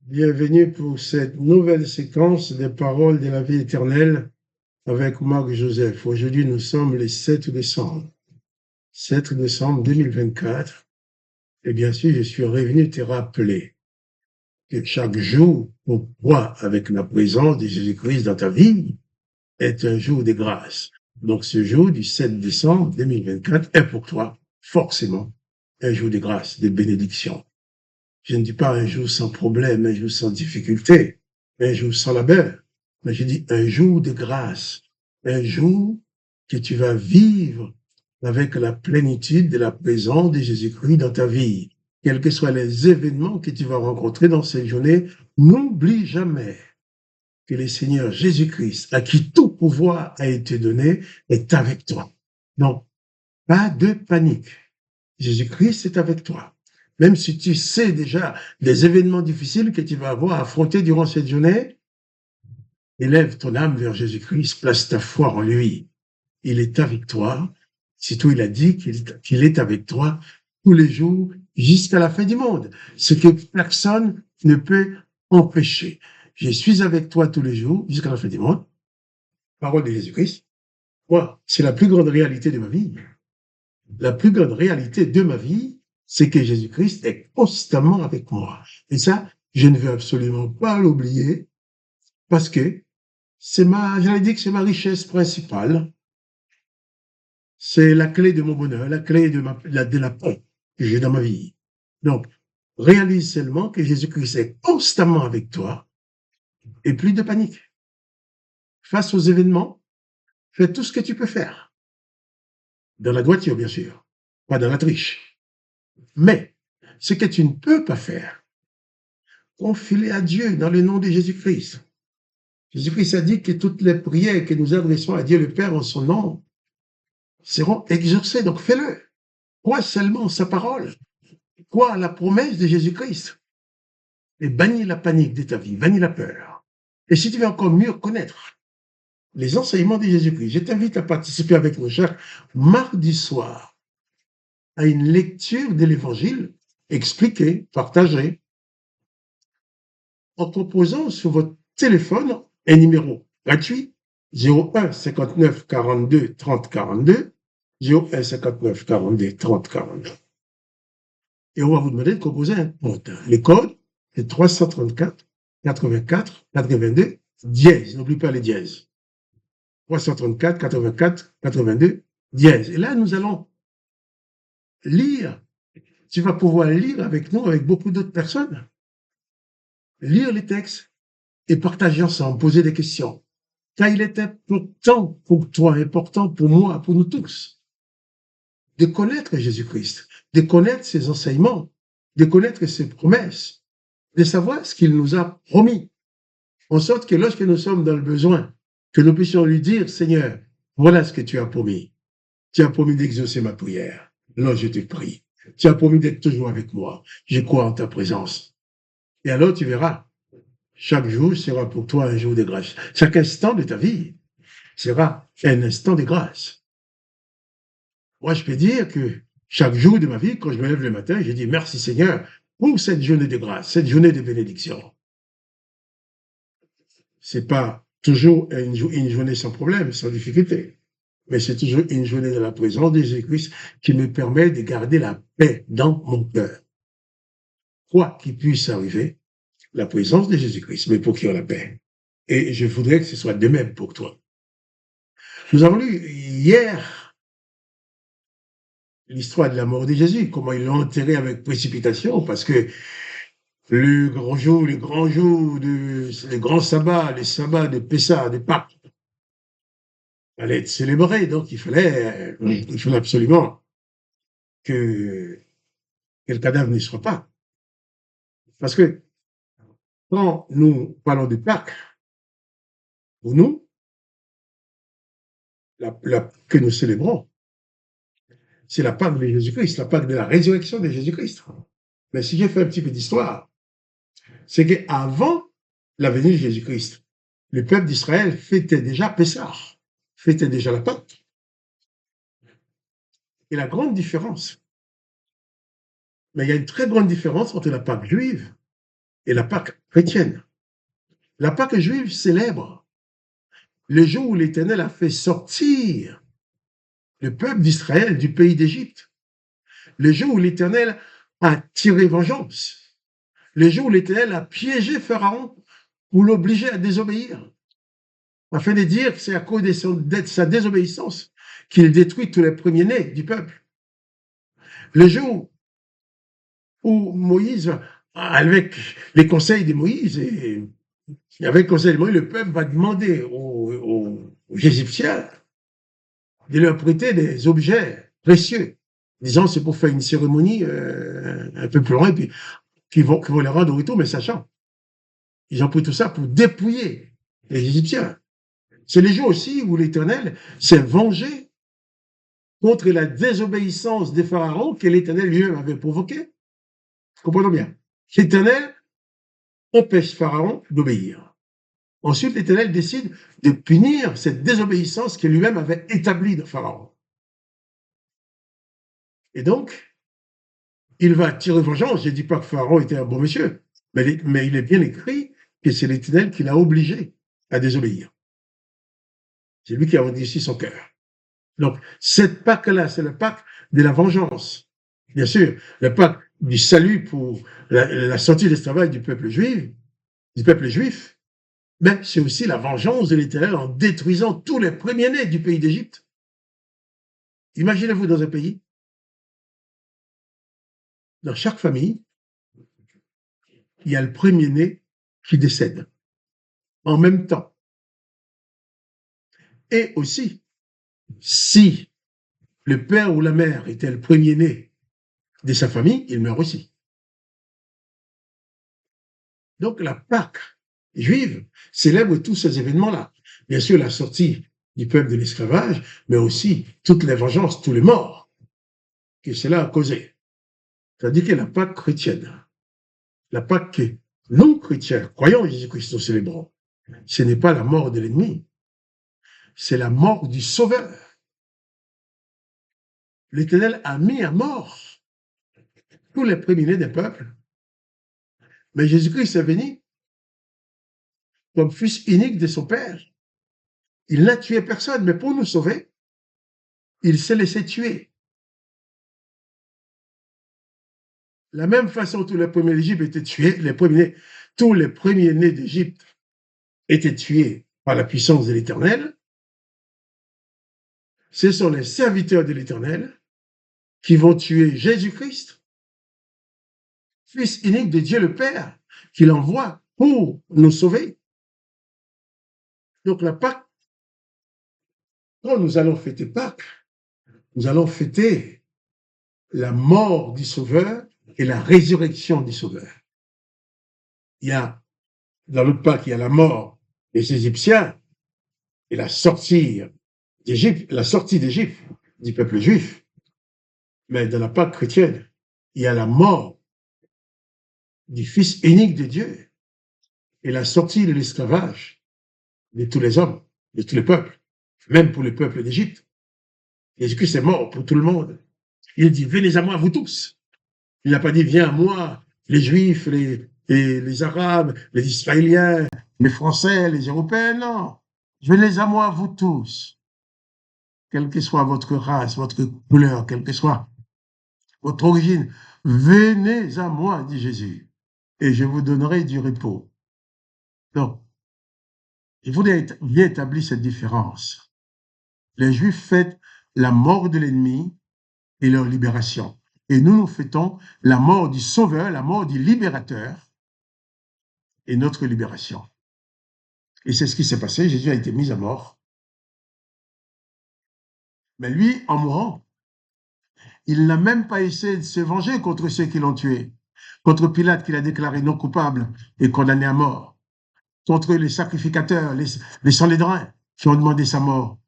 Bienvenue pour cette nouvelle séquence des paroles de la vie éternelle avec Marc Joseph. Aujourd'hui, nous sommes le 7 décembre. 7 décembre 2024. Et bien sûr, je suis revenu te rappeler que chaque jour, pour toi, avec la présence de Jésus-Christ dans ta vie, est un jour de grâce. Donc, ce jour du 7 décembre 2024 est pour toi, forcément, un jour de grâce, de bénédiction. Je ne dis pas un jour sans problème, un jour sans difficulté, un jour sans labeur, mais je dis un jour de grâce, un jour que tu vas vivre avec la plénitude de la présence de Jésus-Christ dans ta vie. Quels que soient les événements que tu vas rencontrer dans cette journée, n'oublie jamais que le Seigneur Jésus-Christ, à qui tout pouvoir a été donné, est avec toi. Donc, pas de panique. Jésus-Christ est avec toi. Même si tu sais déjà des événements difficiles que tu vas avoir à affronter durant cette journée, élève ton âme vers Jésus-Christ, place ta foi en lui. Il est avec toi. Surtout, il a dit qu'il est avec toi tous les jours jusqu'à la fin du monde. Ce que personne ne peut empêcher. Je suis avec toi tous les jours jusqu'à la fin du monde. Parole de Jésus-Christ. Moi, c'est la plus grande réalité de ma vie. La plus grande réalité de ma vie, c'est que Jésus-Christ est constamment avec moi. Et ça, je ne veux absolument pas l'oublier parce que j'allais dire que c'est ma richesse principale. C'est la clé de mon bonheur, la clé de la paix que j'ai dans ma vie. Donc, réalise seulement que Jésus-Christ est constamment avec toi et plus de panique. Face aux événements, fais tout ce que tu peux faire. Dans la droiture, bien sûr, pas dans la triche. Mais ce que tu ne peux pas faire, confie-les à Dieu dans le nom de Jésus-Christ. Jésus-Christ a dit que toutes les prières que nous adressons à Dieu le Père en son nom seront exaucées. Donc fais-le. Crois seulement sa parole. Crois la promesse de Jésus-Christ. Et bannis la panique de ta vie, bannis la peur. Et si tu veux encore mieux connaître les enseignements de Jésus-Christ, je t'invite à participer avec nous chaque mardi soir à une lecture de l'Évangile expliquée, partagée, en composant sur votre téléphone un numéro gratuit 01 59 42 30 42, 01 59 42 30 42. Et on va vous demander de composer un compte. Les codes, c'est 334 84 82 dièse. N'oublie pas les dièses. 334 84 82 dièse. Et là, nous allons lire. Tu vas pouvoir lire avec nous, avec beaucoup d'autres personnes. Lire les textes et partager ensemble, poser des questions. Car il est important pour toi, important pour moi, pour nous tous, de connaître Jésus-Christ, de connaître ses enseignements, de connaître ses promesses, de savoir ce qu'il nous a promis, en sorte que lorsque nous sommes dans le besoin, que nous puissions lui dire, Seigneur, voilà ce que tu as promis. Tu as promis d'exaucer ma prière. Alors je te prie. Tu as promis d'être toujours avec moi. Je crois en ta présence. Et alors tu verras, chaque jour sera pour toi un jour de grâce. Chaque instant de ta vie sera un instant de grâce. Moi, je peux dire que chaque jour de ma vie, quand je me lève le matin, je dis merci Seigneur pour cette journée de grâce, cette journée de bénédiction. C'est pas toujours une journée sans problème, sans difficulté, mais c'est toujours une journée de la présence de Jésus-Christ qui me permet de garder la paix dans mon cœur. Quoi qu'il puisse arriver, la présence de Jésus-Christ me procure la paix. Et je voudrais que ce soit de même pour toi. Nous avons lu hier l'histoire de la mort de Jésus, comment ils l'ont enterré avec précipitation, parce que le grand jour, le grand sabbat, les sabbats de Pessah, de Pâques, allait être célébré, donc il fallait absolument que le cadavre ne soit pas. Parce que quand nous parlons de Pâques, pour nous, que nous célébrons, c'est la Pâque de Jésus-Christ, la Pâque de la résurrection de Jésus-Christ. Mais si j'ai fait un petit peu d'histoire, c'est qu'avant la venue de Jésus-Christ, le peuple d'Israël fêtait déjà Pessah, fêtait déjà la Pâque. Et la grande différence, mais il y a une très grande différence entre la Pâque juive et la Pâque chrétienne. La Pâque juive célèbre le jour où l'Éternel a fait sortir le peuple d'Israël du pays d'Égypte, le jour où l'Éternel a tiré vengeance, le jour où l'Éternel a piégé Pharaon pour l'obliger à désobéir, afin de dire que c'est à cause de sa désobéissance qu'il détruit tous les premiers-nés du peuple. Le jour où Moïse, avec les conseils de Moïse, et avec le conseil de Moïse, le peuple va demander aux Égyptiens de leur prêter des objets précieux, disant c'est pour faire une cérémonie un peu plus loin, puis qu'ils vont les rendre au retour, mais sachant, ils ont pris tout ça pour dépouiller les Égyptiens. C'est le jour aussi où l'Éternel s'est vengé contre la désobéissance des pharaons que l'Éternel lui-même avait provoquée. Comprenons bien. L'Éternel empêche Pharaon d'obéir. Ensuite, l'Éternel décide de punir cette désobéissance que lui-même avait établie de Pharaon. Et donc, il va tirer vengeance. Je ne dis pas que Pharaon était un bon monsieur, mais il est bien écrit que c'est l'Éternel qui l'a obligé à désobéir. C'est lui qui a endurci son cœur. Donc, cette Pâque-là, c'est le Pâque de la vengeance. Bien sûr, le Pâque du salut pour la sortie de l'esclavage du peuple juif, mais c'est aussi la vengeance de l'Éternel en détruisant tous les premiers-nés du pays d'Égypte. Imaginez-vous dans un pays, dans chaque famille, il y a le premier-né qui décède en même temps. Et aussi, si le père ou la mère était le premier-né de sa famille, il meurt aussi. Donc la Pâque juive célèbre tous ces événements-là. Bien sûr, la sortie du peuple de l'esclavage, mais aussi toutes les vengeances, tous les morts que cela a causé. C'est-à-dire que la Pâque chrétienne, la Pâque que non chrétiens, croyant en Jésus-Christ, nous célébrons, ce n'est pas la mort de l'ennemi, c'est la mort du Sauveur. L'Éternel a mis à mort tous les premiers-nés des peuples, mais Jésus-Christ est venu comme fils unique de son Père. Il n'a tué personne, mais pour nous sauver, il s'est laissé tuer. La même façon, tous les premiers d'Égypte étaient tués, tous les premiers-nés d'Égypte étaient tués par la puissance de l'Éternel. Ce sont les serviteurs de l'Éternel qui vont tuer Jésus-Christ, fils unique de Dieu le Père, qu'il envoie pour nous sauver. Donc la Pâque, quand nous allons fêter Pâques, nous allons fêter la mort du Sauveur et la résurrection du Sauveur. Il y a, dans le Pâques, il y a la mort des Égyptiens et la sortie d'Égypte, du peuple juif. Mais dans la Pâque chrétienne, il y a la mort du Fils unique de Dieu et la sortie de l'esclavage de tous les hommes, de tous les peuples, même pour le peuple d'Égypte. Jésus-Christ est mort pour tout le monde. Il dit, venez à moi, vous tous. Il n'a pas dit, viens à moi, les Juifs, les Arabes, les Israéliens, les Français, les Européens, non. Venez à moi, vous tous. Quelle que soit votre race, votre couleur, quelle que soit votre origine, venez à moi, dit Jésus, et je vous donnerai du repos. Donc, il faudrait bien établir cette différence. Les Juifs fêtent la mort de l'ennemi et leur libération. Et nous fêtons la mort du Sauveur, la mort du Libérateur et notre libération. Et c'est ce qui s'est passé. Jésus a été mis à mort. Mais lui, en mourant, il n'a même pas essayé de se venger contre ceux qui l'ont tué, contre Pilate qu'il a déclaré non coupable et condamné à mort, contre les sacrificateurs, les Sanhédrins qui ont demandé sa mort.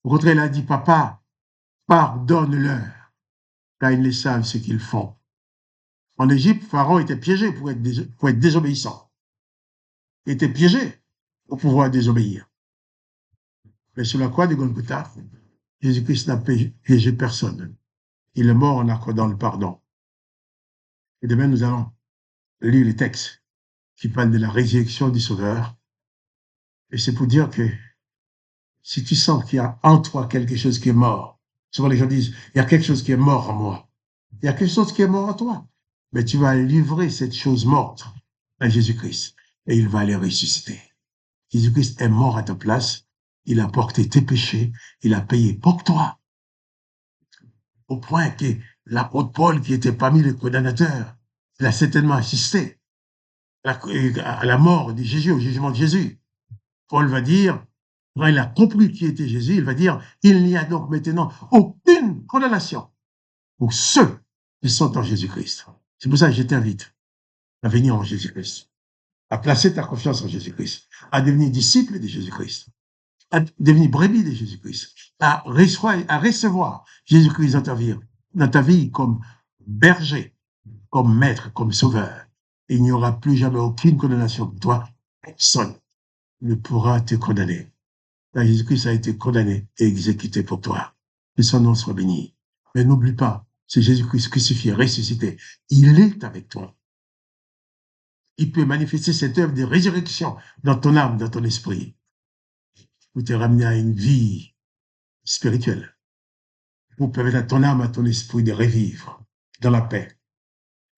Au contraire, il a dit, papa, pardonne-leur, car ils ne savent ce qu'ils font. En Égypte, Pharaon était piégé pour être désobéissant. Il était piégé pour pouvoir désobéir. Mais sur la croix de Golgotha, Jésus-Christ n'a piégé personne. Il est mort en accordant le pardon. Et demain, nous allons lire les textes qui parle de la résurrection du Sauveur. Et c'est pour dire que si tu sens qu'il y a en toi quelque chose qui est mort, souvent les gens disent, il y a quelque chose qui est mort en moi. Il y a quelque chose qui est mort en toi. Mais tu vas livrer cette chose morte à Jésus-Christ et il va les ressusciter. Jésus-Christ est mort à ta place. Il a porté tes péchés. Il a payé pour toi. Au point que l'apôtre Paul, qui était parmi les condamnateurs, il a certainement assisté à la mort de Jésus, au jugement de Jésus. Paul va dire, quand il a compris qui était Jésus, il va dire, il n'y a donc maintenant aucune condamnation pour ceux qui sont en Jésus-Christ. C'est pour ça que je t'invite à venir en Jésus-Christ, à placer ta confiance en Jésus-Christ, à devenir disciple de Jésus-Christ, à devenir brebis de Jésus-Christ, à recevoir Jésus-Christ dans ta vie comme berger, comme maître, comme sauveur. Il n'y aura plus jamais aucune condamnation pour toi. Personne ne pourra te condamner. Là, Jésus-Christ a été condamné et exécuté pour toi. Que son nom soit béni. Mais n'oublie pas, c'est Jésus-Christ crucifié, ressuscité. Il est avec toi. Il peut manifester cette œuvre de résurrection dans ton âme, dans ton esprit, pour te ramener à une vie spirituelle, pour permettre à ton âme, à ton esprit de revivre dans la paix.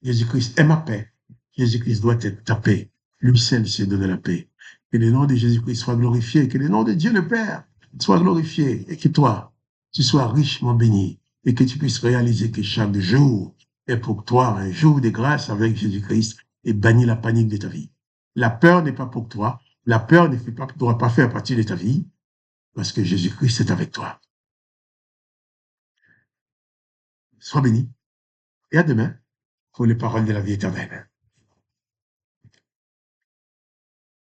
Jésus-Christ est ma paix. Jésus-Christ doit être ta paix. Lui seul s'est donné la paix. Que le nom de Jésus-Christ soit glorifié, que le nom de Dieu le Père soit glorifié, et que toi, tu sois richement béni, et que tu puisses réaliser que chaque jour est pour toi un jour de grâce avec Jésus-Christ, et bannir la panique de ta vie. La peur n'est pas pour toi, la peur ne pourra pas faire partie de ta vie, parce que Jésus-Christ est avec toi. Sois béni, et à demain pour les paroles de la vie éternelle.